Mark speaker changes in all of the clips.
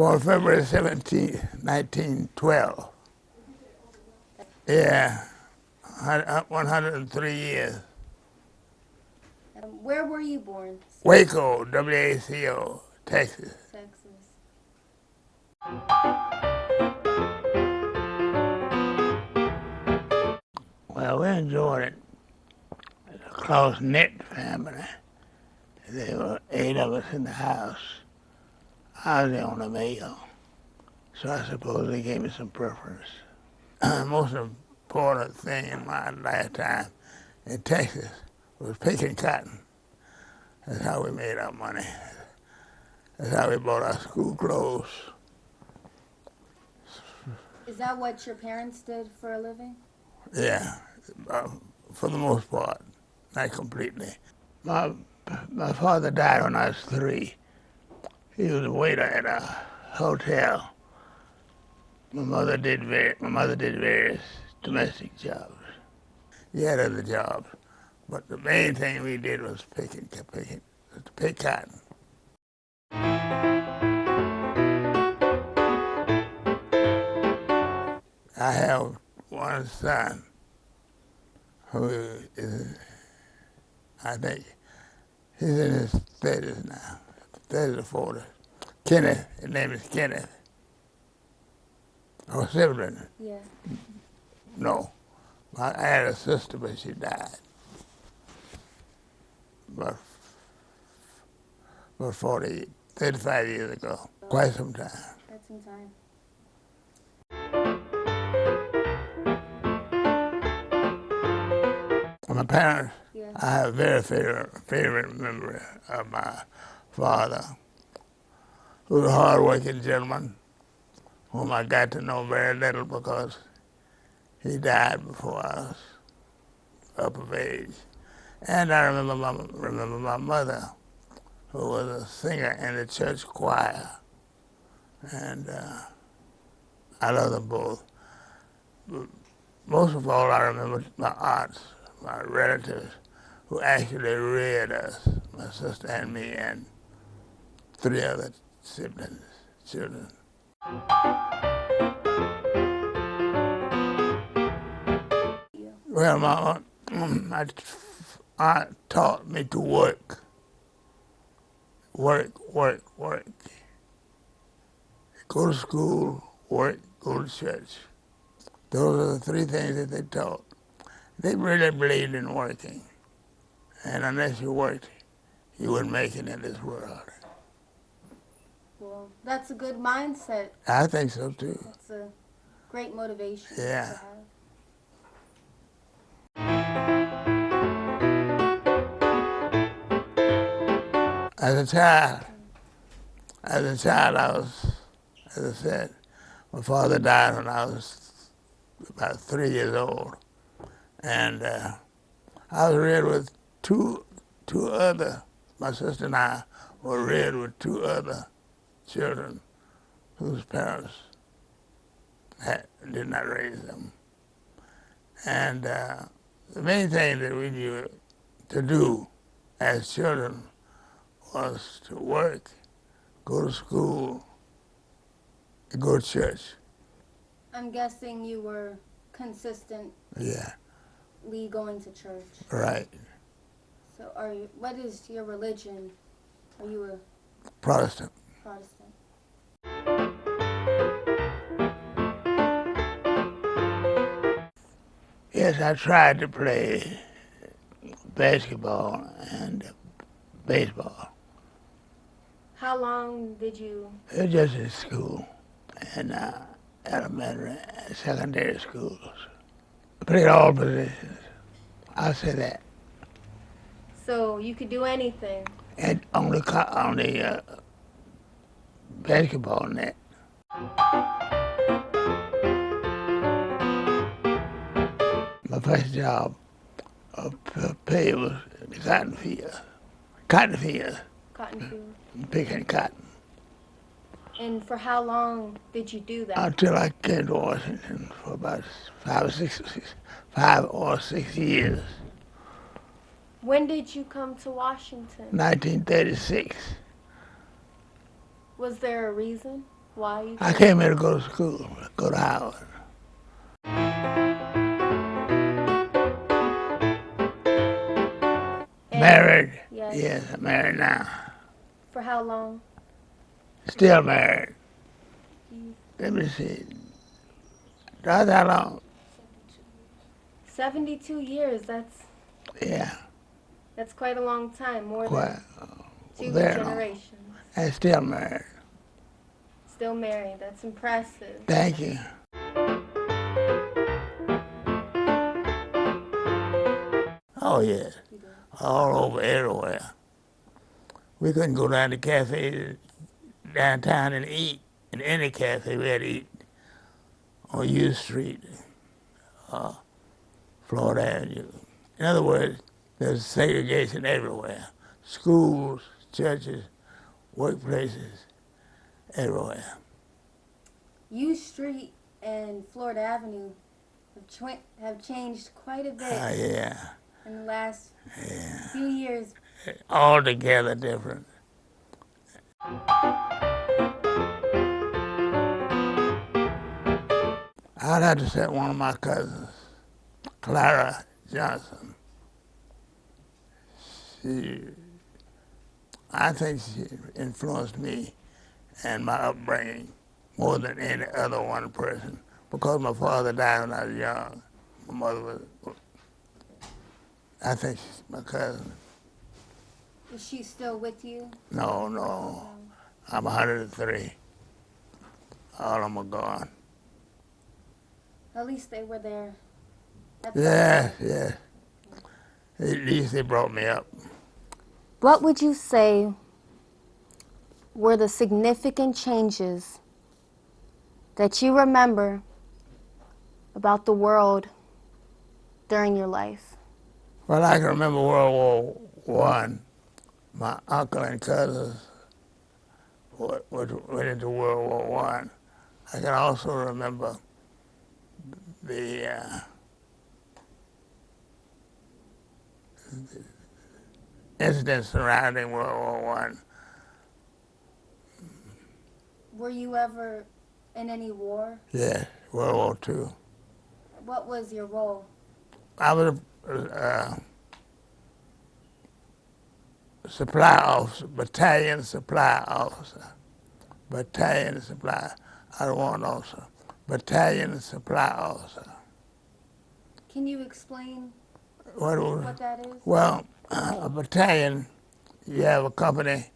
Speaker 1: Born February 17th, 1912. Yeah, 103 years.
Speaker 2: Where were you born?
Speaker 1: Waco, W-A-C-O, Texas.
Speaker 2: Texas.
Speaker 1: Well, we enjoyed it. It's a close-knit family. There were 8 of us in the house. I was the only male, so I suppose they gave me some preference. Most important thing in my lifetime in Texas was picking cotton. That's how we made our money. That's how we bought our school clothes.
Speaker 2: Is that what your parents did for a living?
Speaker 1: Yeah, for the most part, not completely. My father died when I was 3. He was a waiter at a hotel. My mother did various domestic jobs. He had other jobs, but the main thing we did was to pick cotton. I have one son who is, I think, he's in his 30s now, 30s or 40s. Kenneth, his name is Kenneth. Or sibling.
Speaker 2: Yeah.
Speaker 1: No. I had a sister, but she died. About 35 years ago. Quite some time.
Speaker 2: Quite some time.
Speaker 1: My parents,
Speaker 2: Yeah.
Speaker 1: I have a very favorite memory of my father, who was a hard-working gentleman, whom I got to know very little because he died before I was up of age. And I remember my mother, who was a singer in the church choir. And I love them both. But most of all, I remember my aunts, my relatives, who actually reared us, my sister and me, and 3 other siblings, children. Well, my aunt taught me to work. Work. Go to school, work, go to church. Those are the 3 things that they taught. They really believed in working. And unless you worked, you wouldn't make it in this world.
Speaker 2: Well, that's a good mindset.
Speaker 1: I think so, too.
Speaker 2: That's a great motivation
Speaker 1: Yeah.
Speaker 2: to have.
Speaker 1: As a child, I was, as I said, my father died when I was about 3 years old. And I was reared with two other, my sister and I were reared with 2 other children whose parents did not raise them. And the main thing that we knew to do as children was to work, go to school, and go to church.
Speaker 2: I'm guessing you were consistently
Speaker 1: Yeah,
Speaker 2: going to church.
Speaker 1: right.
Speaker 2: So what is your religion? Are you a
Speaker 1: Protestant.
Speaker 2: Protestant?
Speaker 1: Yes, I tried to play basketball and baseball.
Speaker 2: How long did you?
Speaker 1: It was just in school and elementary and secondary schools. I played all positions. I'll say that.
Speaker 2: So you could do anything.
Speaker 1: And on the basketball net. My first job of pay was the cotton field. Cotton field,
Speaker 2: Cotton field.
Speaker 1: picking cotton.
Speaker 2: And for how long did you do that?
Speaker 1: Until I came to Washington for about 5 or 6 years.
Speaker 2: When did you come to Washington?
Speaker 1: 1936.
Speaker 2: Was there a reason why you
Speaker 1: I came here to go to school, go to Howard. Married?
Speaker 2: Yes.
Speaker 1: Yes, I'm married now.
Speaker 2: For how long?
Speaker 1: Still married. Let me see. That's how long?
Speaker 2: 72 years.
Speaker 1: Yeah,
Speaker 2: That's quite a long time. More
Speaker 1: quite.
Speaker 2: than two
Speaker 1: Very long.
Speaker 2: generations.
Speaker 1: And still married.
Speaker 2: Still married. That's impressive.
Speaker 1: Thank you. Oh, yes. All over, everywhere. We couldn't go down to cafes downtown and eat. In any cafe, we had to eat on U Street, Florida Avenue. In other words, there's segregation everywhere. Schools, churches, workplaces, everywhere.
Speaker 2: U Street and Florida Avenue have changed quite a bit
Speaker 1: Yeah.
Speaker 2: in the last few years.
Speaker 1: Altogether different. I'd have to say one of my cousins, Clara Johnson. I think she influenced me and my upbringing more than any other one person. Because my father died when I was young, my mother was, I think she's my cousin.
Speaker 2: Is she still with you?
Speaker 1: No. I'm 103. All of them are gone.
Speaker 2: At least they were there.
Speaker 1: Yes. At least they brought me up.
Speaker 2: What would you say were the significant changes that you remember about the world during your life?
Speaker 1: Well, I can remember World War I. My uncle and cousins went into World War I. I can also remember the incidents surrounding World War I.
Speaker 2: Were you ever in any war?
Speaker 1: Yes, World War II.
Speaker 2: What was your role?
Speaker 1: I was a supply officer, battalion supply officer. Battalion supply, I don't want an officer. Battalion supply officer.
Speaker 2: Can you explain
Speaker 1: What
Speaker 2: that is?
Speaker 1: Well, a battalion, you have a company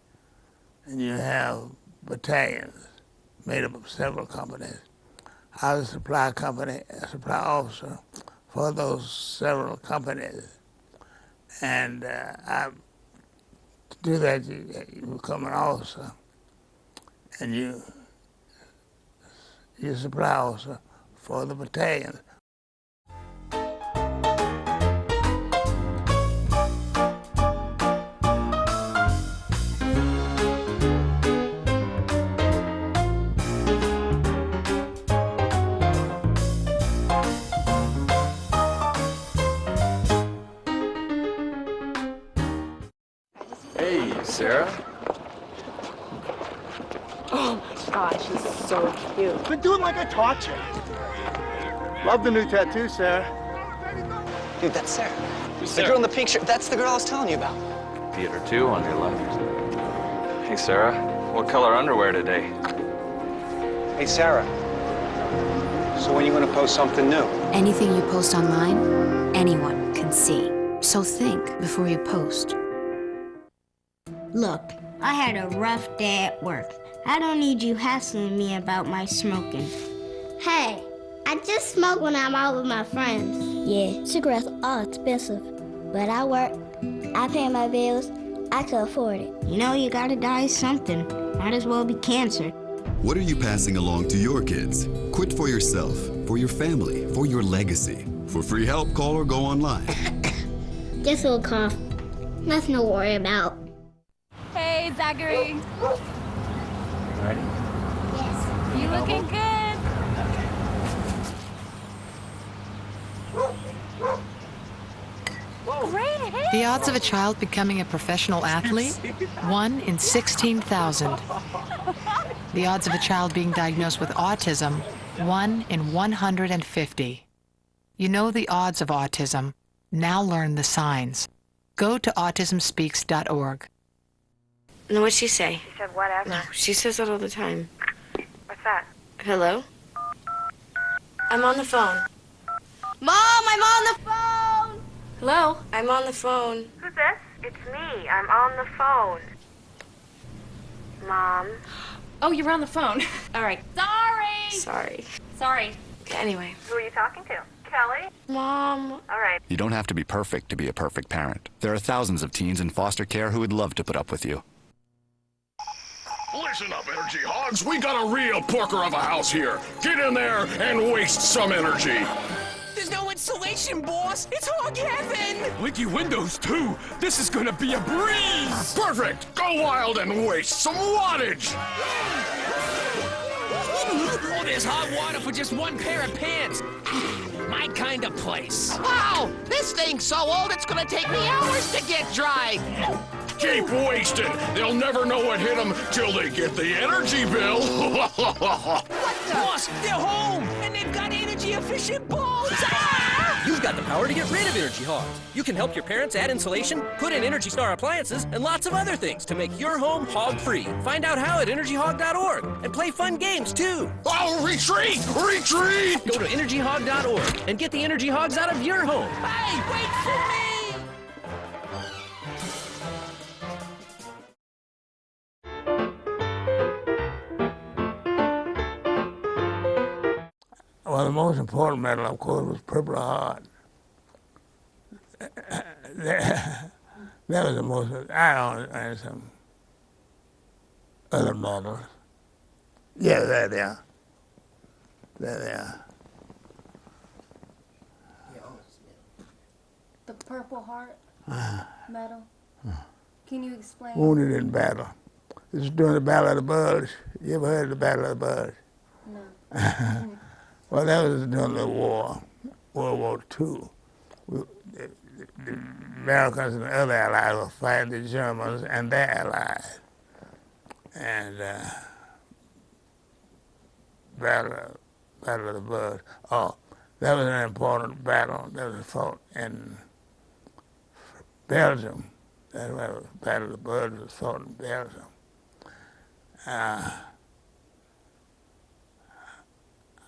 Speaker 1: and you have battalions made up of several companies. I was a supply company, a supply officer for those several companies. And to do that, you become an officer, and you supply officer for the battalion.
Speaker 3: Hey, Sarah.
Speaker 4: Oh my gosh, he's so cute.
Speaker 5: Been doing like I taught you. Love the new tattoo, Sarah.
Speaker 6: Dude, that's Sarah. The girl in the pink shirt. That's the girl I was telling you about.
Speaker 3: Theater 2 on your left. Hey, Sarah. What color underwear today?
Speaker 6: Hey, Sarah. So when are you going to post something new?
Speaker 7: Anything you post online, anyone can see. So think before you post.
Speaker 8: Look, I had a rough day at work. I don't need you hassling me about my smoking.
Speaker 9: Hey, I just smoke when I'm out with my friends.
Speaker 8: Yeah, cigarettes are expensive, but I work, I pay my bills, I can afford it. You know, you gotta die something. Might as well be cancer.
Speaker 10: What are you passing along to your kids? Quit for yourself, for your family, for your legacy. For free help, call or go online.
Speaker 9: Just a little cough. Nothing to worry about.
Speaker 11: Hey, Zachary.
Speaker 3: Ready?
Speaker 9: Yes.
Speaker 11: You looking good? Great hit.
Speaker 12: The odds of a child becoming a professional athlete? 1 in 16,000. The odds of a child being diagnosed with autism, 1 in 150. You know the odds of autism. Now learn the signs. Go to autismspeaks.org.
Speaker 4: No, what'd she say?
Speaker 13: She said whatever.
Speaker 4: No, she says that all the time.
Speaker 13: What's that?
Speaker 4: Hello? I'm on the phone.
Speaker 13: Mom, I'm on the phone!
Speaker 4: Hello? I'm on the phone.
Speaker 13: Who's this? It's me. I'm on the phone. Mom.
Speaker 11: Oh, you're on the phone.
Speaker 4: All right.
Speaker 11: Sorry.
Speaker 4: Sorry. Anyway.
Speaker 13: Who are you talking to? Kelly?
Speaker 4: Mom.
Speaker 13: All right.
Speaker 10: You don't have to be perfect to be a perfect parent. There are thousands of teens in foster care who would love to put up with you.
Speaker 14: Listen up, energy hogs. We got a real porker of a house here. Get in there and waste some energy.
Speaker 15: There's no insulation, boss. It's hog heaven.
Speaker 14: Leaky windows, too. This is gonna be a breeze. Perfect. Go wild and waste some wattage.
Speaker 15: Oh, there's hot water for just one pair of pants. My kind of place.
Speaker 16: Wow, this thing's so old it's gonna take me hours to get dry.
Speaker 14: Keep wasting. They'll never know what hit them till they get the energy bill.
Speaker 15: What the? Boss, they're home, and they've got energy-efficient bulbs. Ah!
Speaker 17: You've got the power to get rid of energy hogs. You can help your parents add insulation, put in Energy Star appliances, and lots of other things to make your home hog-free. Find out how at energyhog.org and play fun games, too.
Speaker 14: Oh, retreat! Retreat!
Speaker 17: Go to energyhog.org and get the energy hogs out of your home.
Speaker 15: Hey, wait for me!
Speaker 1: Well, the most important medal, of course, was Purple Heart. That was the most. I don't and some other medals. Yeah, there they are. There they are.
Speaker 2: The Purple Heart medal. Can you explain?
Speaker 1: Wounded in battle. This is during the Battle of the Bulge. You ever heard of the Battle of the Bulge?
Speaker 2: No.
Speaker 1: Well, that was during the war, World War II. The Americans and the other allies were fighting the Germans and their allies. And Battle of the Bulge. Oh, that was an important battle that was fought in Belgium. That's why the Battle of the Bulge was fought in Belgium.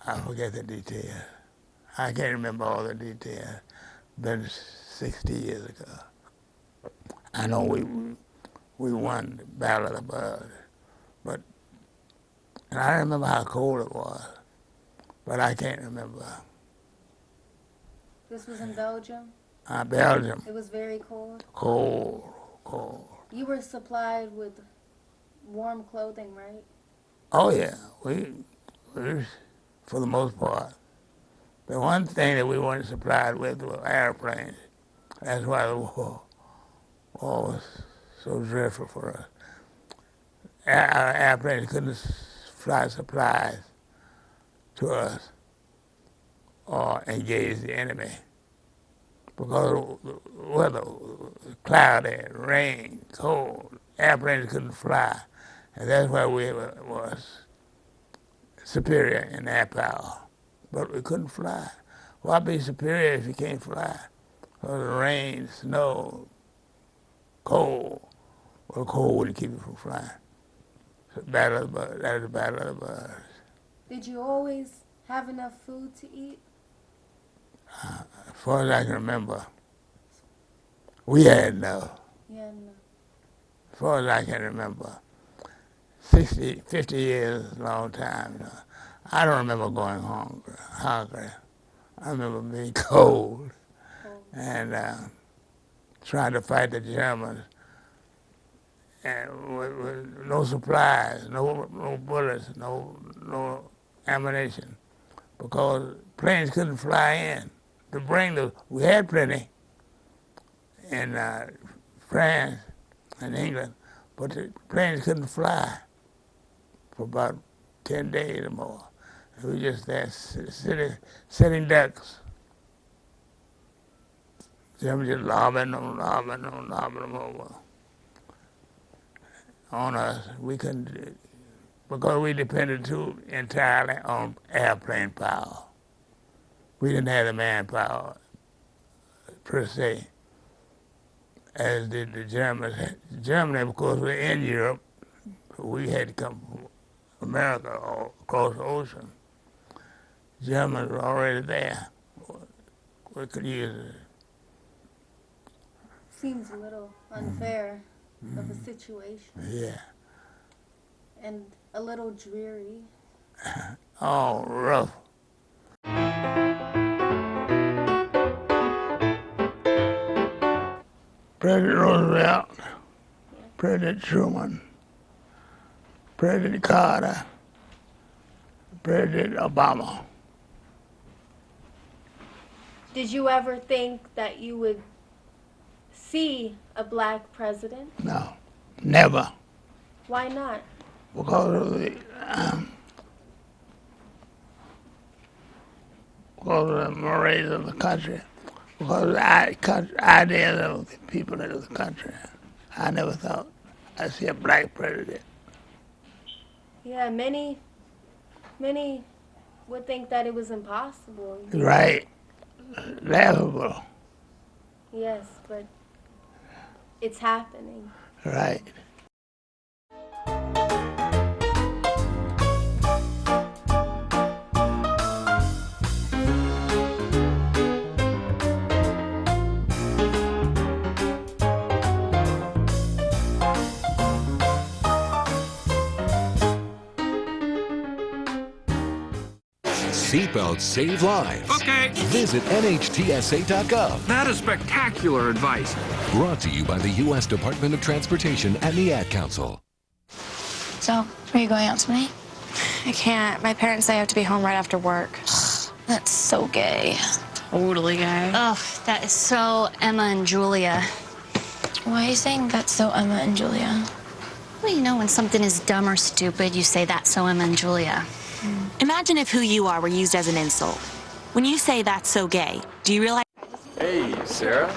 Speaker 1: I forget the details. I can't remember all the details. Been 60 years ago. I know we won the Battle of the Bulge, and I remember how cold it was, but I can't remember.
Speaker 2: This was in Belgium?
Speaker 1: Belgium.
Speaker 2: It was very cold?
Speaker 1: Cold.
Speaker 2: You were supplied with warm clothing, right?
Speaker 1: Oh yeah, we for the most part. The one thing that we weren't supplied with were airplanes. That's why the war was so dreadful for us. Our airplanes couldn't fly supplies to us or engage the enemy because the weather was cloudy, rain, cold. Airplanes couldn't fly, and that's why we was superior in air power. But we couldn't fly. Why be superior if you can't fly? Because the rain, snow, cold. Well, cold wouldn't keep you from flying. So that was the Battle of the Bulge.
Speaker 2: Did you always have enough food to eat?
Speaker 1: As far as I can remember, we had enough.
Speaker 2: Yeah, no.
Speaker 1: As far as I can remember. 50 years is a long time. You know. I don't remember going hungry. I remember being cold and trying to fight the Germans and with no supplies, no bullets, no ammunition, because planes couldn't fly in. To bring we had plenty in France and England, but the planes couldn't fly for about 10 days or more. We were just there sitting ducks. Them just lobbing them over on us. We couldn't because we depended too entirely on airplane power. We didn't have the manpower, per se, as did the Germans. Germany, of course, were in Europe. We had to come from America or across the ocean. Germans were already there. We could use it.
Speaker 2: Seems a little unfair of a situation.
Speaker 1: Yeah.
Speaker 2: And a little dreary.
Speaker 1: Oh, rough. President Roosevelt, President Truman, President Carter, President Obama.
Speaker 2: Did you ever think that you would see a black president?
Speaker 1: No, never.
Speaker 2: Why not?
Speaker 1: Because of the mores of the country, because of the ideas of the people in the country. I never thought I'd see a black president.
Speaker 2: Yeah, many would think that it was impossible.
Speaker 1: Right. Laughable.
Speaker 2: Yes, but it's happening.
Speaker 1: Right.
Speaker 18: Seatbelts save lives.
Speaker 14: Okay.
Speaker 18: Visit NHTSA.gov.
Speaker 14: That is spectacular advice.
Speaker 18: Brought to you by the U.S. Department of Transportation and the Ad Council.
Speaker 4: So, are you going out tonight? I can't. My parents say I have to be home right after work. That's so gay. Totally gay.
Speaker 7: Oh, that is so Emma and Julia.
Speaker 4: Why are you saying that's so Emma and Julia?
Speaker 7: Well, you know, when something is dumb or stupid, you say that's so Emma and Julia.
Speaker 19: Imagine if who you are were used as an insult. When you say that's so gay, do you realize?
Speaker 3: Hey, Sarah.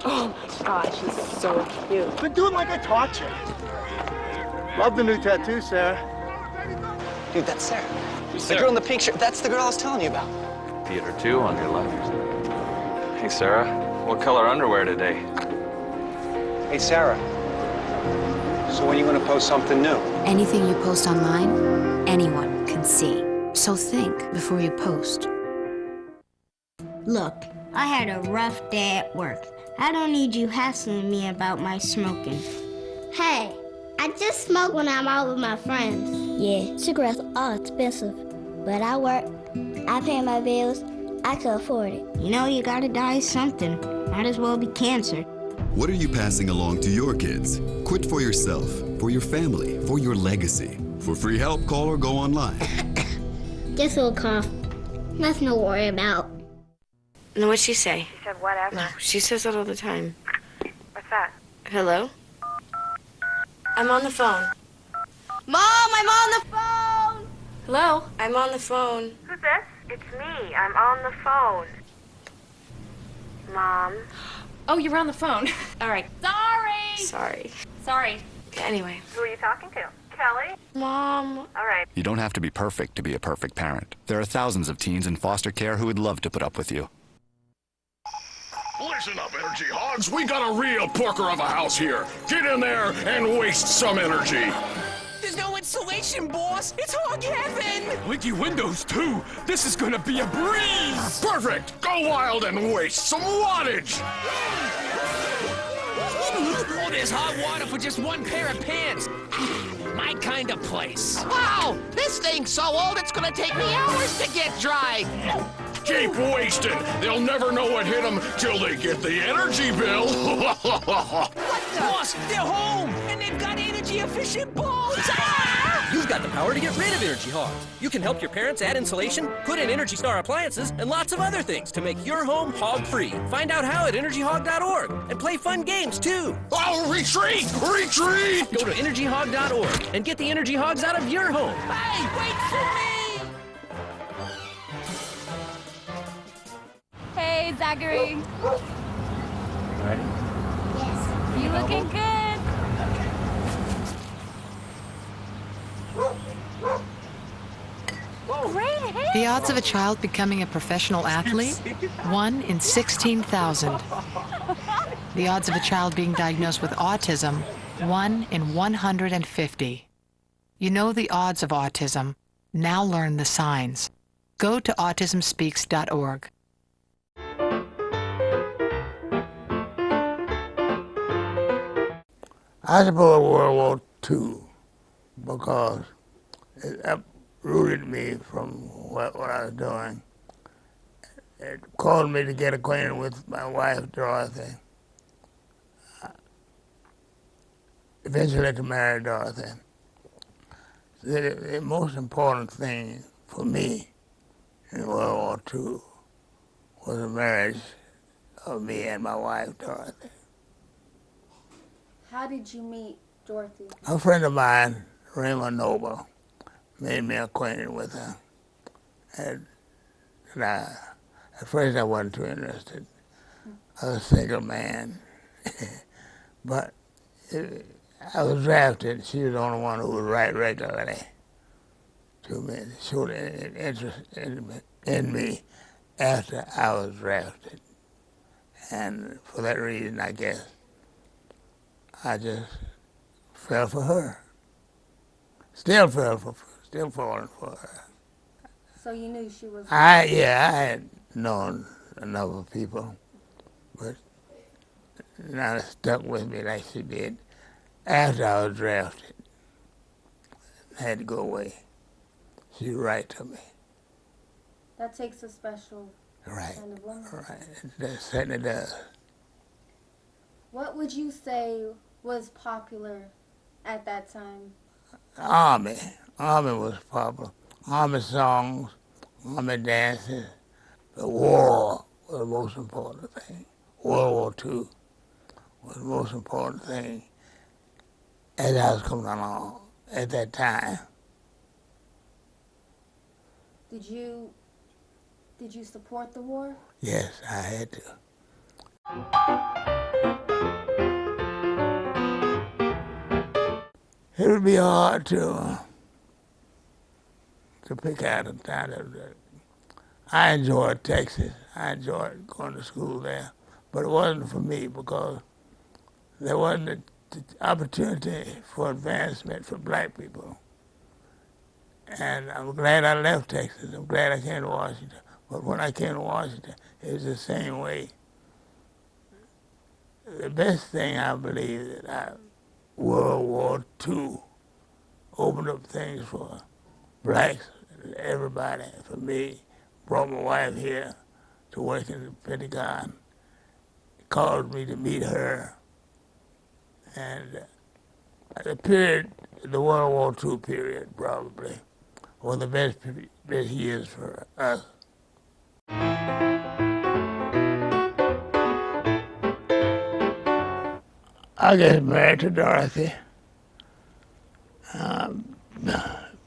Speaker 13: Oh my God, she's so cute.
Speaker 5: Been doing like I taught you. Love the new tattoo, Sarah.
Speaker 17: Dude, that's Sarah. The girl in the pink shirt. That's the girl I was telling you about.
Speaker 3: Theater 2 on your left. Hey, Sarah. What color underwear today?
Speaker 6: Hey, Sarah. So when are you going to post something new?
Speaker 7: Anything you post online, anyone can see. So think before you post.
Speaker 8: Look, I had a rough day at work. I don't need you hassling me about my smoking.
Speaker 9: Hey, I just smoke when I'm out with my friends.
Speaker 8: Yeah, cigarettes are expensive, but I work, I pay my bills, I can afford it. You know, you gotta die something. Might as well be cancer.
Speaker 10: What are you passing along to your kids? Quit for yourself, for your family, for your legacy. For free help, call or go online.
Speaker 9: Just a little cough. Nothing to worry about.
Speaker 4: And what'd she say?
Speaker 13: She said whatever.
Speaker 4: No, she says that all the time.
Speaker 13: What's that?
Speaker 4: Hello? I'm on the phone.
Speaker 2: Mom, I'm on the phone!
Speaker 4: Hello? I'm on the phone.
Speaker 13: Who's this? It's me. I'm on the phone. Mom.
Speaker 11: Oh, you're on the phone.
Speaker 4: All right. Sorry.
Speaker 11: Sorry.
Speaker 4: Anyway.
Speaker 13: Who are you talking to? Kelly?
Speaker 4: Mom.
Speaker 13: All right.
Speaker 20: You don't have to be perfect to be a perfect parent. There are thousands of teens in foster care who would love to put up with you.
Speaker 14: Listen up, energy hogs. We got a real porker of a house here. Get in there and waste some energy.
Speaker 15: There's no insulation, boss. It's hog heaven.
Speaker 14: Leaky windows, too. This is gonna be a breeze. Perfect. Go wild and waste some wattage.
Speaker 15: Oh, there's hot water for just one pair of pants. My kind of place.
Speaker 16: Wow, this thing's so old it's gonna take me hours to get dry.
Speaker 14: Keep wasting. They'll never know what hit them till they get the energy bill.
Speaker 15: What the? Boss, they're home, and they've got energy-efficient bulbs. Ah!
Speaker 17: You've got the power to get rid of energy hogs. You can help your parents add insulation, put in Energy Star appliances, and lots of other things to make your home hog-free. Find out how at EnergyHog.org and play fun games, too.
Speaker 14: Oh, retreat! Retreat!
Speaker 17: Go to EnergyHog.org and get the energy hogs out of your home.
Speaker 15: Hey, wait for me!
Speaker 11: Hey, Zachary.
Speaker 1: Ready?
Speaker 11: You looking good?
Speaker 12: The odds of a child becoming a professional athlete? 1 in 16,000. The odds of a child being diagnosed with autism? 1 in 150. You know the odds of autism. Now learn the signs. Go to autismspeaks.org.
Speaker 1: I suppose World War II, because it uprooted me from what I was doing. It caused me to get acquainted with my wife, Dorothy. Eventually to marry Dorothy. The most important thing for me in World War II was the marriage of me and my wife, Dorothy.
Speaker 2: How did you meet Dorothy?
Speaker 1: A friend of mine, Raymond Noble, made me acquainted with her. And at first I wasn't too interested. I was a single man. But I was drafted. She was the only one who would write regularly to me. She showed an interest in me after I was drafted. And for that reason, I guess, I just fell for her. Still falling for her.
Speaker 2: So you knew she was...
Speaker 1: I had known enough of people, but not it stuck with me like she did after I was drafted. I had to go away. She was right to me.
Speaker 2: That takes a special kind of woman.
Speaker 1: Right, that certainly does.
Speaker 2: What would you say was popular at that time?
Speaker 1: Army. Army was popular. Army songs, army dances. The war was the most important thing. World War II was the most important thing as I was coming along at that time.
Speaker 2: Did you support the war?
Speaker 1: Yes, I had to. It would be hard to pick out a time. I enjoyed Texas. I enjoyed going to school there, but it wasn't for me because there wasn't the opportunity for advancement for black people. And I'm glad I left Texas. I'm glad I came to Washington. But when I came to Washington, it was the same way. The best thing I believe that World War II opened up things for blacks, everybody, for me. Brought my wife here to work in the Pentagon. It caused me to meet her. And the period, the World War II period, probably, was the best years for us. I got married to Dorothy.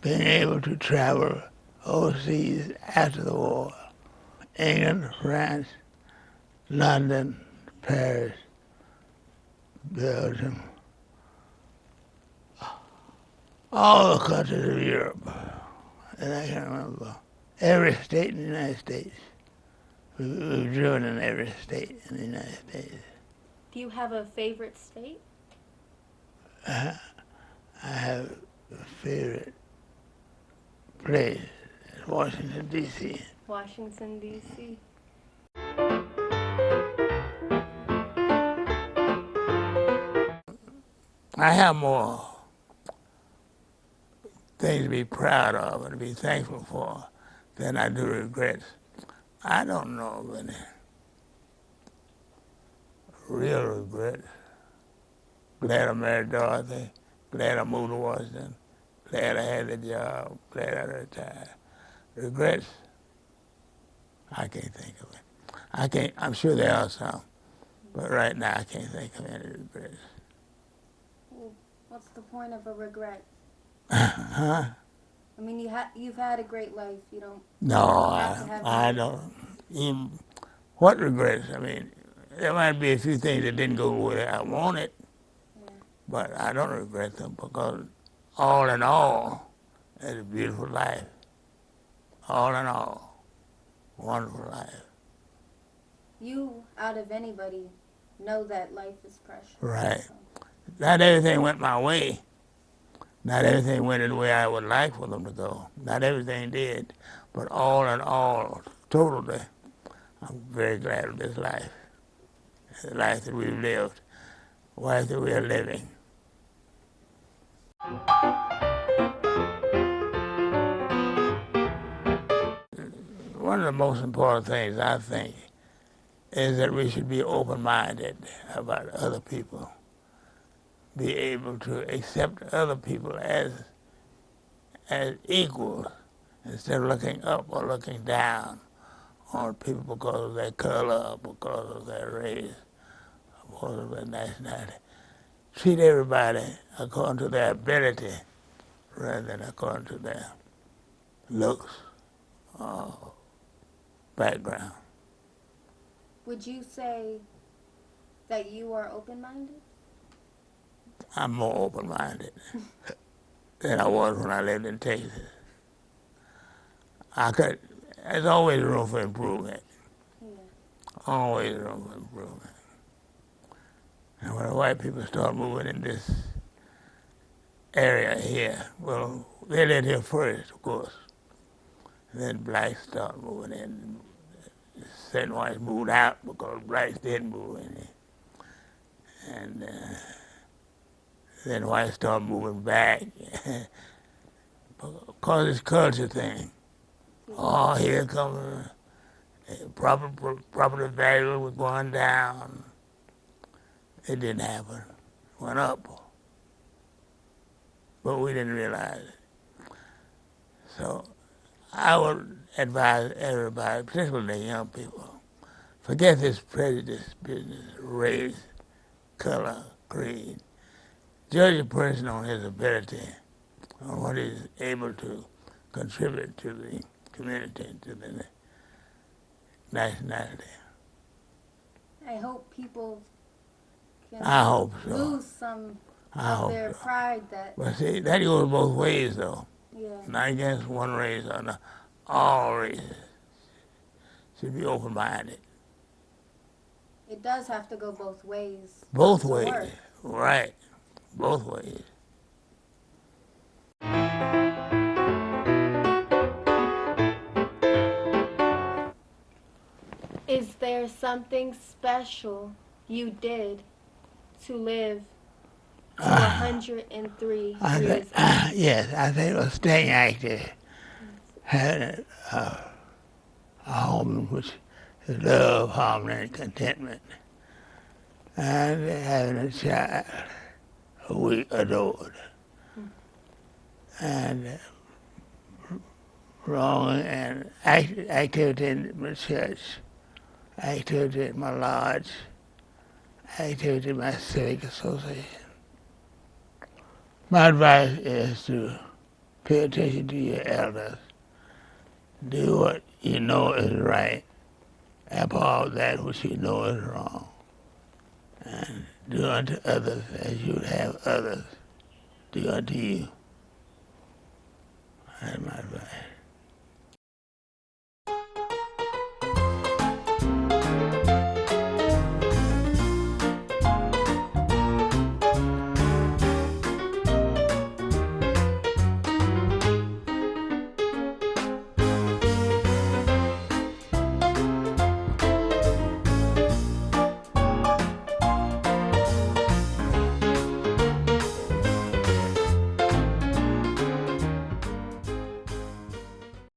Speaker 1: Being able to travel overseas after the war. England, France, London, Paris, Belgium, all the countries of Europe. And I can remember every state in the United States. We've driven in every state in the United States.
Speaker 2: Do you have a favorite state?
Speaker 1: I have a favorite place, Washington, D.C.
Speaker 2: Washington, D.C.
Speaker 1: I have more things to be proud of and to be thankful for than I do regrets. I don't know of any real regrets. Glad I married Dorothy, glad I moved to Washington, glad I had the job, glad I retired. Regrets? I can't think of it. I'm sure there are some, but right now I can't think of any regrets.
Speaker 2: Well, what's the point of a regret?
Speaker 1: Huh?
Speaker 2: I mean, you've had a great life. You don't.
Speaker 1: No, I don't. Even, what regrets? I mean, there might be a few things that didn't go the way I wanted, but I don't regret them because all in all, it's a beautiful life. all in all, wonderful life.
Speaker 2: You, out of anybody, know that life is precious.
Speaker 1: Right. Not everything went my way. Not everything went the way I would like for them to go. Not everything did. But all in all, totally, I'm very glad of this life. The life that we've lived, the life that we are living. One of the most important things, I think, is that we should be open-minded about other people. Be able to accept other people as equals instead of looking up or looking down on people because of their color, because of their race, because of their nationality. Treat everybody according to their ability rather than according to their looks or background.
Speaker 2: Would you say that you are open-minded?
Speaker 1: I'm more open-minded than I was when I lived in Texas. There's always room for improvement.
Speaker 2: Yeah.
Speaker 1: Always room for improvement. And when the white people start moving in this area here, well, they lived here first, of course. Then blacks start moving in. Certain whites moved out because blacks didn't move in. And then whites start moving back because it's culture thing. Oh, here comes property value was going down. It didn't happen. It went up. But we didn't realize it. So I would advise everybody, particularly the young people, forget this prejudice business, race, color, creed. Judge a person on his ability, on what he's able to contribute to the community, to the nationality.
Speaker 2: I hope people can lose some of their pride that...
Speaker 1: But see, that goes both ways, though.
Speaker 2: Yeah.
Speaker 1: Not against one race or not. All races should be open-minded.
Speaker 2: It does have to go both ways.
Speaker 1: Both ways, right. Both ways.
Speaker 2: Is there something special you did to live to 103 years?
Speaker 1: Yes, I think it was staying active, having a home in which is love, harmony, and contentment, and having a child who we adored, and wrong and activity in my church, activity in my lodge, activity in my civic association. My advice is to pay attention to your elders. Do what you know is right. Abhor that which you know is wrong. And do unto others as you would have others do unto you. That's my advice.